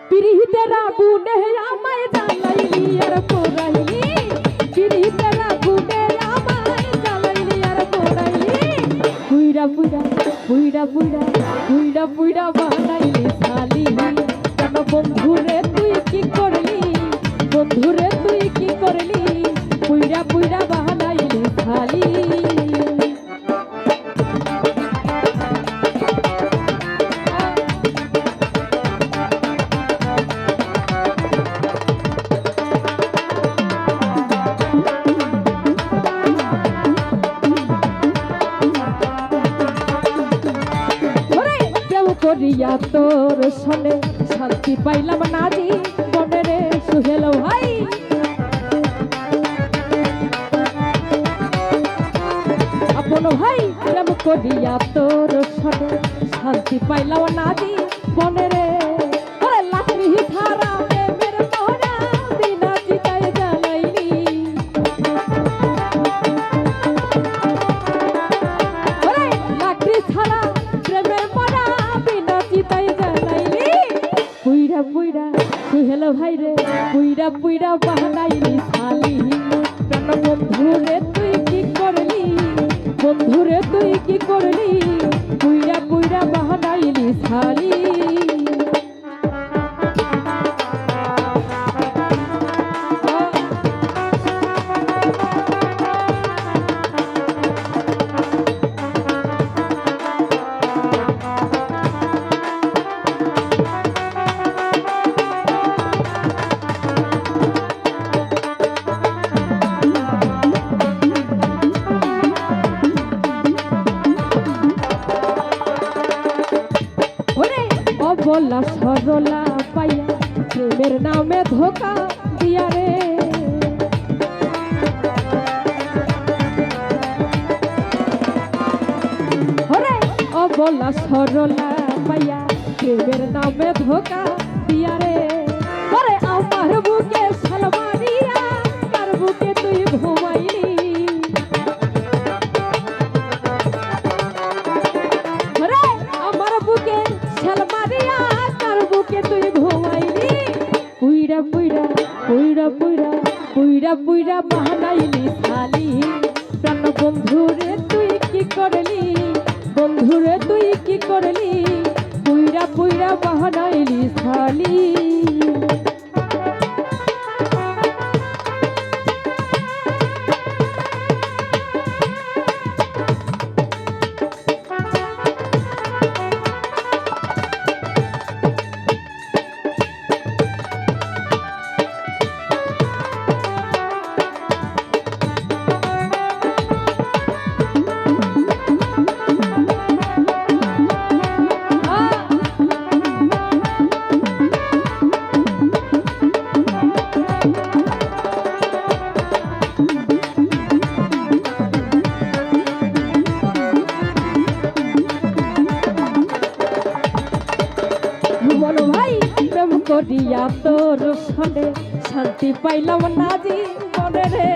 পিরিতের আগুনে আমায় জ্বালাইলি আর পোড়াইলি, পিরিতের আগুনে আমায় জ্বালাইলি আর পোড়াইলি, পুইরা পুইরা পুইরা পুইরা পুইরা পুইরা বানাইলি শালি। কেন বন্ধুরে তুই কি করলি, বন্ধুরে তুই কি করলি, পুইরা পুইরা বানাইলি শালি। করিয়া তোর সনে শান্তি পাইলাম না জি মনে রে সুহেল ভাই। আপন ভাই প্রেম করিয়া তোর সনে শান্তি পাইলাম না জি মনে রে, লাকড়ি ছাড়া প্রেমের মোহরা বিনা চিতায় জ্বালাইলি, লাকড়ি ছাড়া প্রেমের মোহরা চিতাই জ্বালাইলি, পুইরা পুইরা সুহেল ভাই রে পুইরা পুইরা বানাইলি শালি। প্রাণ বন্ধুরে তুই কি করলি, বন্ধুরে তুই কি করলি, পুইরা পুইরা বানাইলি শালি। বলা সরলা পাইয়া প্রেমের নামে ধোকা দিয়া রে, হরে ও বলা সরলা পাইয়া প্রেমের নামে ধোকা দিয়া রে, হরে আমার বুকে সালমারিয়া কার বুকে তুই ঘুমাইলি, হরে আমার বুকে সালমারিয়া কার বুকে তুই ঘুমাইলি, পুইরা পুইরা পুইরা পুইরা পুইরা পুইরা বানাইলি শালি। প্রাণ বন্ধুরে তুই কি করলি, বন্ধুরে তুই কি করলি, পুইরা পুইরা বানাইলি শালি। করিয়া তোর সনে শান্তি পাইলাম না জি মনে রে,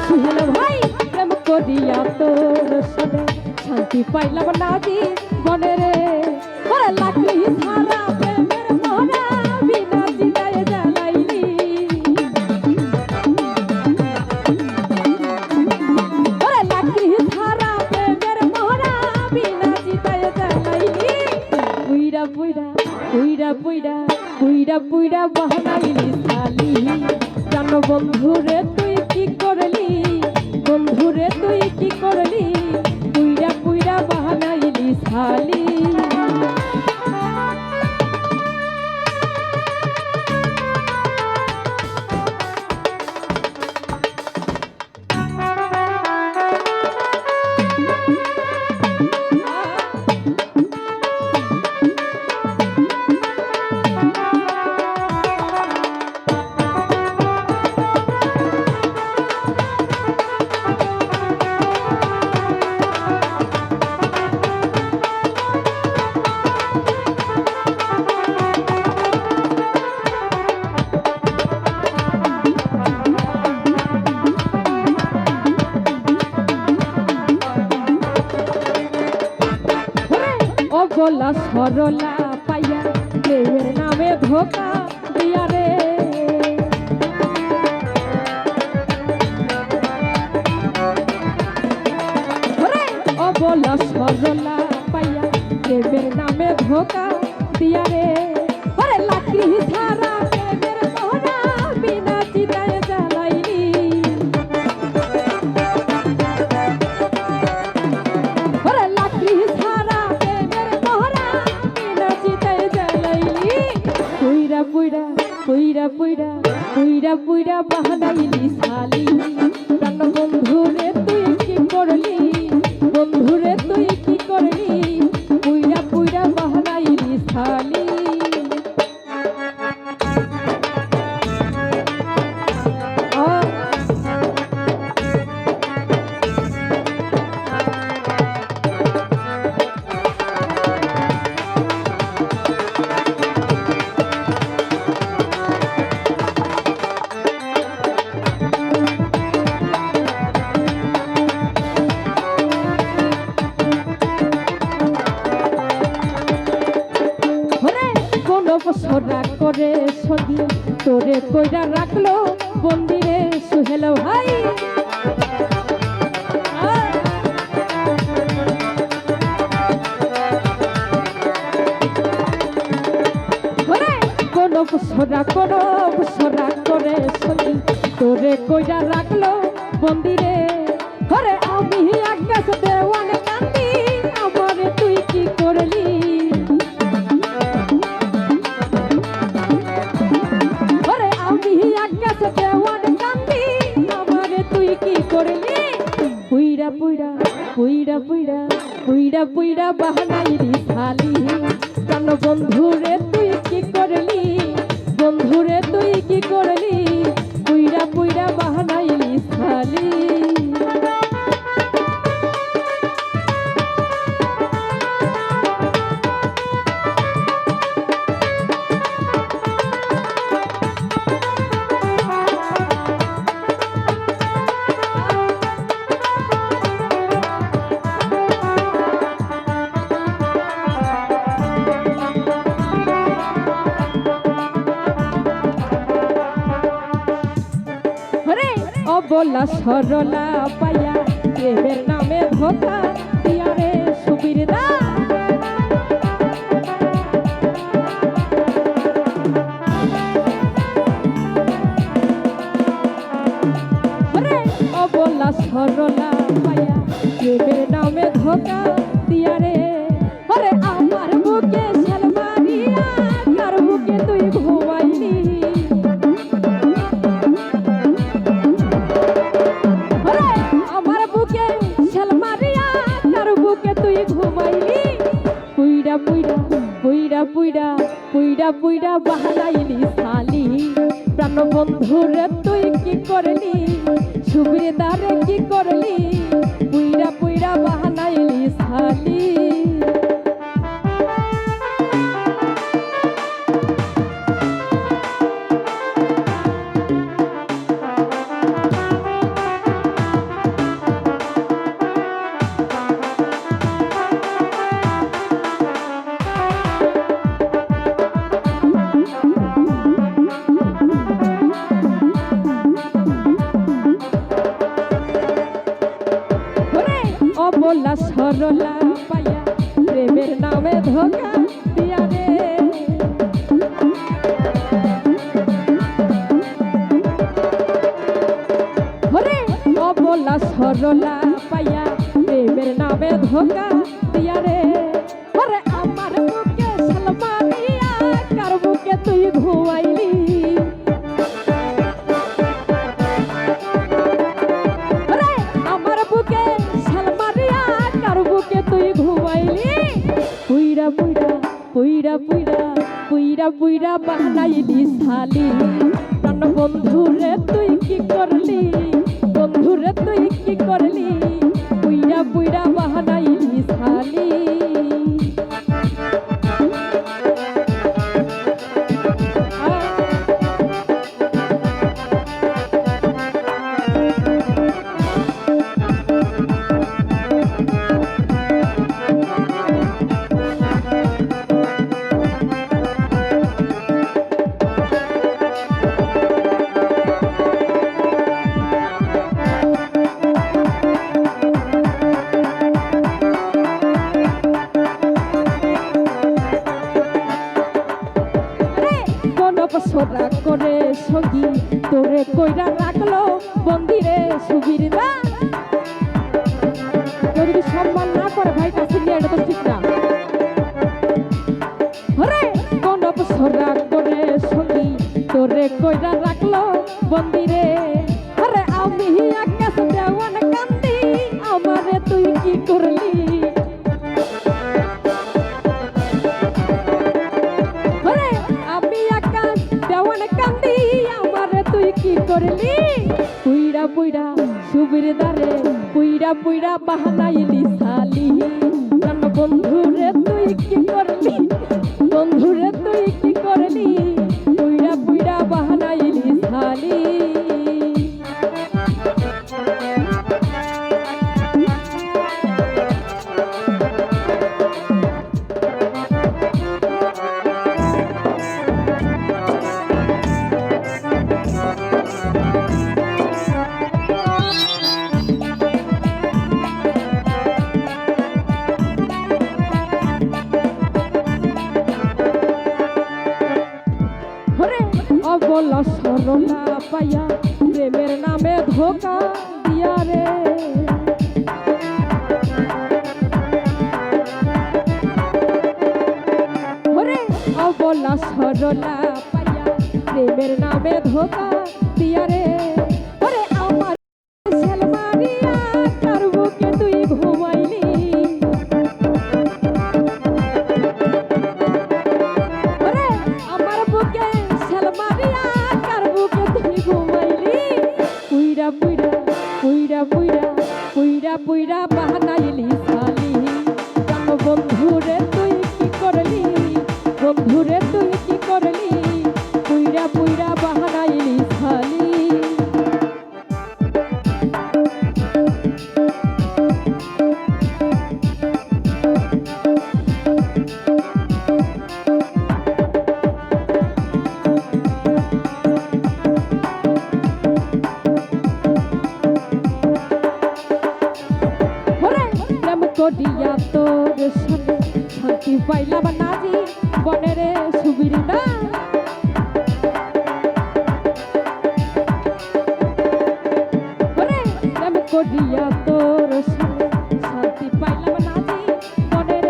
সুহেল ভাই প্রেম করিয়া তোর সনে শান্তি পাইলাম না জি মনে রে, লাকড়ি ছাড়া প্রেমের মোহরা বিনা চিতায় জ্বালাইলি, লাকড়ি ছাড়া প্রেমের মোহরা বিনা চিতায় জ্বালাইলি, পুইরা পুইরা পুইরা পুইরা পুইরা পুইরা বানাইলি শালি। জান বন্ধুরে তুই কি করলি, বন্ধুরে তুই কি করলি, পুইরা পুইরা বানাইলি শালি। অবলা সরলা পাইয়া প্রেমের নামে ধোকা দিয়া রে। অবলা সরলা পাইয়া প্রেমের নামে ধোকা দিয়া রে। ওরে লাকড়ি ছাড়া প্রেমের মোহনা বিনা চিতায় জ্বালাইলি। ওরে লাকড়ি ছাড়া প্রেমের মোহনা বিনা চিতায় জ্বালাইলি। পুইরা পুইরা পুইরা পুইরা পুইরা পুইরা বাহানাইলি শালি। প্রাণ বন্ধুরে তুই কি করলি, বন্ধুরে তুই কি করলি, পুইরা পুইরা বাহানাইলি শালি। সোরা করে সদি তোরে কইরা রাখলো বন্দিরে সুহেল ভাই। কোন সোরা করে সদি তোরে কইরা রাখলো বন্দিরে। ঘরে আমি আকাশ দেওয়ানে কান্দি, আমারে তুই কি করলি। পুইরা পুইরা পুইরা পুইরা পুইরা পুইরা বাহানাইলি শালি। প্রাণ বন্ধুরে তুই কি করলি, বন্ধুরে তুই কি করলি, পুইরা পুইরা বাহানাইলি শালি। অবলা সরলা পাইয়া প্রেমের নামে ধোকা দিয়া রে সুবীর দা। অবলা সরলা পাইয়া প্রেমের নামে ধোকা দিয়া রে। ওরে আমার বুকে শালমারিয়া কার বুকে তুই ঘুমাইলি। পুইরা পুইরা পুইরা পুইরা পুইরা পুইরা বাহানাইলি শালি। প্রাণ বন্ধুরে তুই কি করলি, সুবিধারে কি করলি, পুইরা পুইরা বাহানাইলি শালি। অবলা সরলা পাইয়া প্রেমের নামে ধোকা দিয়া রে। অবলা সরলা পাইয়া প্রেমের নামে ধোকা দিয়া রে। ওরে আমার বুকে শালমারিয়া কার বুকে তুই ঘুমাইলি। আমার বুকে শালমারিয়া কার বুকে তুই ঘুমাইলি। পুইরা পুইরা পুইরা পুইরা পুইরা পুইরা বাহানাইলি শালি। প্রাণ বন্ধুরে তুই কি করলি, বন্ধুরে তুই কি করলি, পুইরা পুইরা বাহানাইলি শালি। অপসরা করে সঙ্গী তোরে কইরা রাখলো বন্দিরে সুবীর দা। কেউ যদি সম্মান না করে ভাই কাছে নিয়ে, এটা তো ঠিক না। হরে কোন অপসরা করে সঙ্গী তোরে কইরা রাখলো বন্দিরে। আরে আমি আকাশ দেওয়ান কান্দি, আমারে তুই কি করলি? আরে আমি আকাশ দেওয়ান কান্দি, আমারে তুই কি করলি? পুইরা পুইরা সুবীর দারে, পুইরা পুইরা বাহানাইলি সালি। কারণ বন্ধুরে তুই কি করলি? বন্ধুরে তুই কি করলি? পুইরা পুইরা বাহানাইলি সালি। অবলা সরলা পাইয়া প্রেমের নামে ধোকা দিয়া রে। ওরে অবলা সরলা পাইয়া প্রেমের নামে ধোকা দিয়া রে। ওরে আমার সেলমারিয়া কার বুকে তুই ঘুমাইলি? ওরে আমার বুকে সেলমারিয়া কার বুকে তুই ঘুমাইলি? পুইরা পুইরা পুইরা পুইরা পুইরা পুইরা বাহানাইলি সালি। জান বন্ধুরে তুই কি করলি? বন্ধুরে তুই কি করলি? পুইরা পুইরা বাহানাইলি সালি। করিয়া তোর সাথে শান্তি পাইলাম না জীবনের সুবীর দা। প্রেম করিয়া তোর সাথে শান্তি পাইলাম না জীবনের।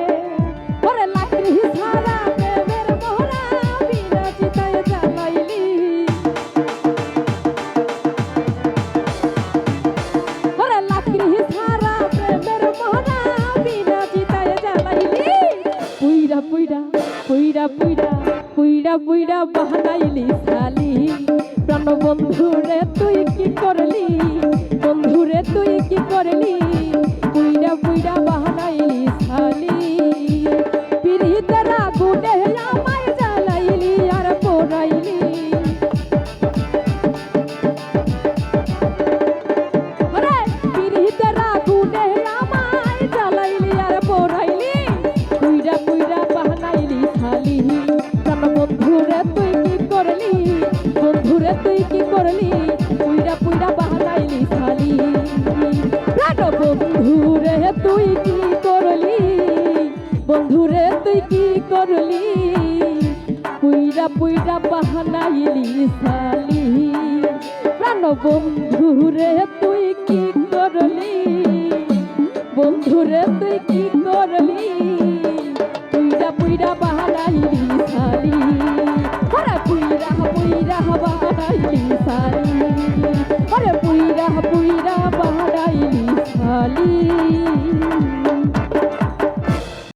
ওরে লাকড়ি ছাড়া প্রেমের মোহরা বিনা চিতায় জ্বালাইলি। ওরে লাকড়ি ছাড়া প্রেমের মোহরা পুইরা পুইরা পুইরা পুইরা পুইরা পুইরা বাহানাইলি সালি। প্রাণ বন্ধুরে তুই কি করলি? বন্ধুরে তুই কি করলি? পুইরা পুইরা বাহানাইলি সালি। পিরিতের আগুনে আমায় জ্বালাইলি আর পোড়াইলি। পিরিতের আগুনে আমায় জ্বালাইলি আর পোড়াইলি। পুইরা পুইরা বাহানাইলি সালি। প্রাণ বন্ধুরে তুই কি করলি? বন্ধুরে তুই কি করলি? পুইরা পুইরা বাহানাইলি সালি। প্রাণ বন্ধুরে তুই কি করলি? বন্ধুরে তুই কি করলি? পুইরা পুইরা বাহানাইলি সালি। প্রাণ বন্ধুরে তুই কি করলি? বন্ধুরে তুই কি করলি? পুইরা পুইরা বাহানাইলি সালি। পুইরা পুইরা বাহানাইলি সালি।